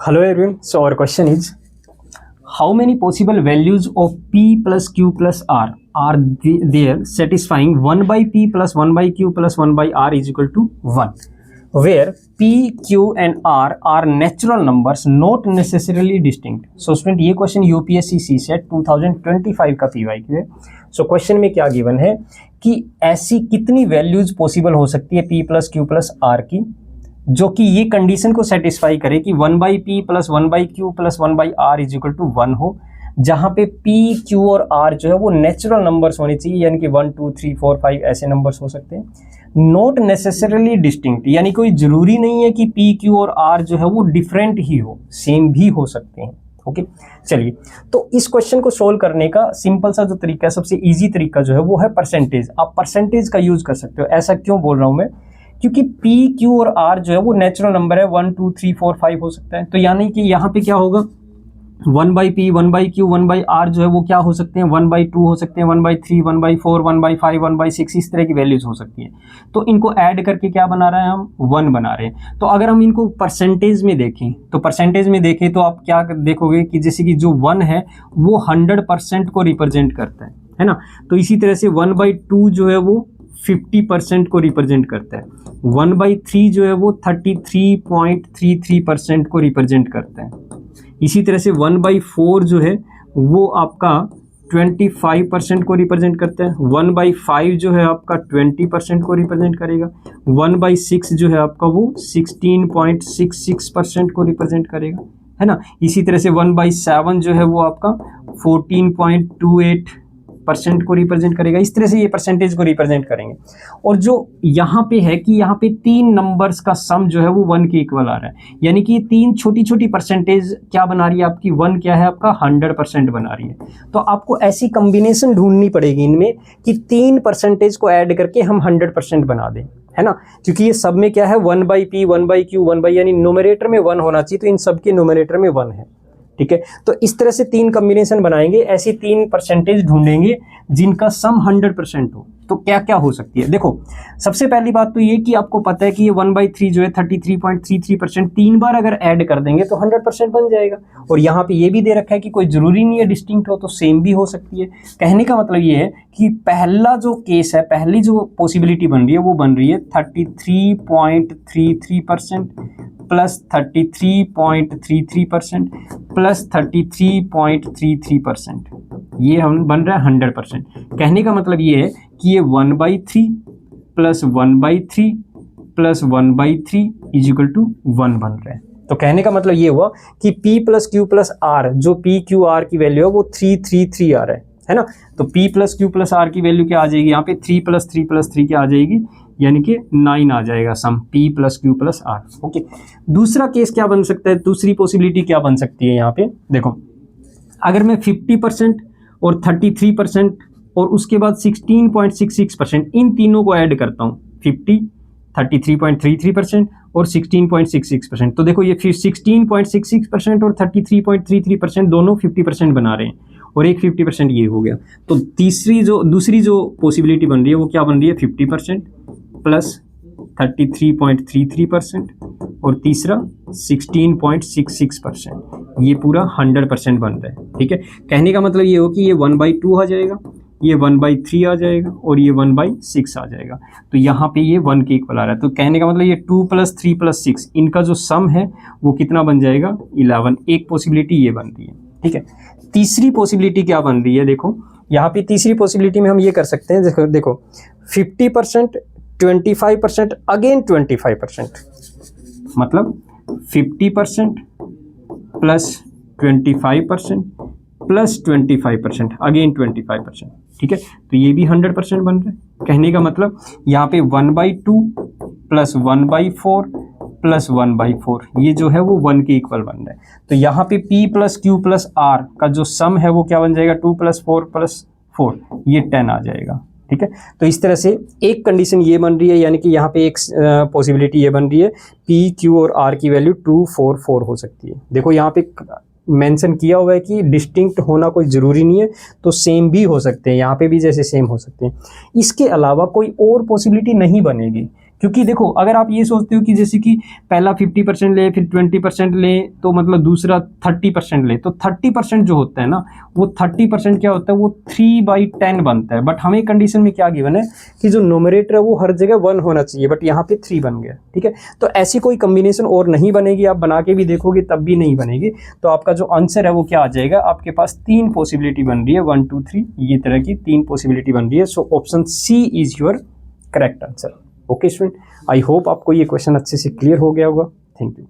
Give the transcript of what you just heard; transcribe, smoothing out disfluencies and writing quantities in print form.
Hello everyone. So our question is, how many possible values of p plus q plus r are there satisfying 1 by p plus 1 by q plus 1 by r is equal to 1, where p, q and r are natural numbers not necessarily distinct. So student, ये question UPSC CSAT 2025 का PYQ है. So question में क्या given है कि ऐसी कितनी values possible हो सकती है p plus q plus r की, जो कि ये कंडीशन को सेटिस्फाई करे कि 1 by p plus 1 by q plus 1 by r is equal to 1 हो, जहाँ पे पी, क्यू और आर जो है वो नेचुरल नंबर्स होने चाहिए, यानी कि 1 2 3 4 5 ऐसे नंबर्स हो सकते हैं. नॉट नेसेसरली डिस्टिंक्ट, यानी कोई जरूरी नहीं है कि पी, क्यू और आर जो है वो डिफरेंट ही हो, सेम भी हो सकते हैं. ओके चलिए, तो इस क्वेश्चन को सोल्व करने का सिंपल सा जो तरीका है, सबसे इजी तरीका जो है वो है परसेंटेज. आप परसेंटेज का यूज कर सकते हो. ऐसा क्यों बोल रहा हूँ मैं, क्योंकि P, Q और R जो है वो नेचुरल नंबर है, 1 2 3 4 5 हो सकता है. तो यानी कि यहाँ पे क्या होगा, 1 by p, 1 by q, 1 by r जो है वो क्या हो सकते हैं, 1 बाई 2 हो सकते हैं, 1 बाई 3, 1 बाई 4, 1 बाई 5, 1 बाई 6, इस तरह की वैल्यूज हो सकती हैं. तो इनको ऐड करके क्या बना रहे हैं हम, 1 बना रहे हैं. तो अगर हम इनको परसेंटेज में देखें, तो परसेंटेज में देखें तो आप क्या देखोगे कि जैसे कि जो 1 है वो 100% को रिप्रेजेंट करता है ना. तो इसी तरह से 1 बाई 2 जो है वो 50% को रिप्रेजेंट करता है. 1 बाई 3 जो है वो 33.33% को रिप्रेजेंट करता है. इसी तरह से 1 बाई 4 जो है वो आपका 25% को रिप्रेजेंट करता है. 1 बाई 5 जो है आपका 20% को रिप्रेजेंट करेगा. 1 बाई 6 जो है आपका वो 16.66% को रिप्रेजेंट करेगा, है ना. इसी तरह से 1 बाई 7 जो है वो आपका 14.28% को रिप्रेजेंट करेगा. इस तरह से ये परसेंटेज को रिप्रेजेंट करेंगे. और जो यहाँ पे है कि यहाँ पे 3 नंबर्स का सम जो है वो 1 के इक्वल आ रहा है, यानी कि 3 छोटी छोटी परसेंटेज क्या बना रही है आपकी, 1 क्या है आपका 100% बना रही है. तो आपको ऐसी कॉम्बिनेशन ढूंढनी पड़ेगी इनमें कि 3 परसेंटेज को ऐड करके हम 100% बना दें, है ना. क्योंकि ये सब में क्या है, 1 by p, 1 by q, 1 by, यानी न्यूमरेटर में 1 होना चाहिए, तो इन सब के न्यूमरेटर में 1 है. ठीक है, तो इस तरह से 3 कॉम्बिनेशन बनाएंगे, ऐसी 3 परसेंटेज ढूंढेंगे जिनका सम 100% हो. तो क्या क्या हो सकती है, देखो सबसे पहली बात तो ये कि आपको पता है कि ये 1 बाई 3 जो है 33.33%, 3 बार अगर ऐड कर देंगे तो 100% बन जाएगा. और यहाँ पे ये भी दे रखा है कि कोई जरूरी नहीं है डिस्टिंक्ट हो, तो सेम भी हो सकती है. कहने का मतलब ये है कि पहला जो केस है, पहली जो पॉसिबिलिटी बन रही है वो बन रही है 33.33% प्लस 33.33% प्लस 33.33%, ये हम बन रहा है 100%. कहने का मतलब ये है कि ये 1 by 3 plus 1 by 3 plus 1 by 3 is equal to 1 बन रहा है. तो कहने का मतलब ये हुआ कि P plus Q plus R, जो P Q R की वैल्यू है वो 333 आ रहा है ना. तो P plus Q plus R की वैल्यू क्या आ जाएगी, यहाँ पे 3 प्लस 3 प्लस 3 क्या आ जाएगी, यानी कि 9 आ जाएगा सम P plus Q plus R. Okay, दूसरा केस क्या बन सकता है, दूसरी पॉसिबिलिटी क्या बन सकती है, यहाँ पे देखो अगर मैं 50% और 33% और उसके बाद 16.66%, इन तीनों को ऐड करता हूँ, 50, 33.33% और 16.66%. तो देखो ये फिर 16.66% और 33.33% दोनों 50% बना रहे हैं, और एक 50% ये हो गया. तो दूसरी जो पॉसिबिलिटी बन रही है वो क्या बन रही है, 50% प्लस 33.33% और तीसरा 16.66%, ये पूरा 100% बन रहा है. ठीक है, कहने का मतलब ये हो कि ये 1 बाई 2 आ जाएगा, ये 1 बाई 3 आ जाएगा और ये 1 बाई 6 आ जाएगा. तो यहाँ पे ये 1 के इक्वल आ रहा है. तो कहने का मतलब ये 2 प्लस 3 प्लस 6, इनका जो सम है वो कितना बन जाएगा, 11. एक पॉसिबिलिटी ये बन रही है. ठीक है, तीसरी पॉसिबिलिटी क्या बन रही है, देखो यहाँ पे तीसरी पॉसिबिलिटी में हम ये कर सकते हैं, देखो 50%, 25%, अगेन 25%, मतलब 50% प्लस 25% प्लस 25%, अगेन 25%. ठीक है, तो ये भी 100% बन रहा है. कहने का मतलब यहाँ पे 1 by 2 plus 1 by 4 plus 1 by 4, ये जो है वो 1 के इक्वल बन रहा है. तो यहाँ पे P plus Q plus R का जो सम है वो क्या बन जाएगा, 2 प्लस 4 प्लस 4, ये 10 आ जाएगा. ठीक है, तो इस तरह से एक कंडीशन ये बन रही है, यानी कि यहाँ पे एक पॉसिबिलिटी ये बन रही है, P, Q और R की वैल्यू 2 4 4 हो सकती है. देखो यहाँ पे मेंशन किया हुआ है कि डिस्टिंक्ट होना कोई ज़रूरी नहीं है, तो सेम भी हो सकते हैं, यहाँ पे भी जैसे सेम हो सकते हैं. इसके अलावा कोई और पॉसिबिलिटी नहीं बनेगी, क्योंकि देखो अगर आप ये सोचते हो कि जैसे कि पहला 50% ले फिर 20% ले तो मतलब दूसरा 30% ले, तो 30% जो होता है ना वो 30% क्या होता है, वो 3/10 बनता है। बट हमें कंडीशन में क्या गिवन है कि जो नोमरेटर है वो हर जगह 1 होना चाहिए, बट यहाँ पे 3 बन गया। ठीक है, तो ऐसी कोई कम्बिनेशन और नहीं बनेगी, आप बना के भी देखोगे तब भी नहीं बनेगी। तो आपका जो आंसर है वो क्या आ जाएगा, आपके पास 3 पॉसिबिलिटी बन रही है, 1 2 3 ये तरह की 3 पॉसिबिलिटी बन रही है। So option C is your correct answer. Okay student, I hope आपको ये क्वेश्चन अच्छे से क्लियर हो गया होगा। Thank you.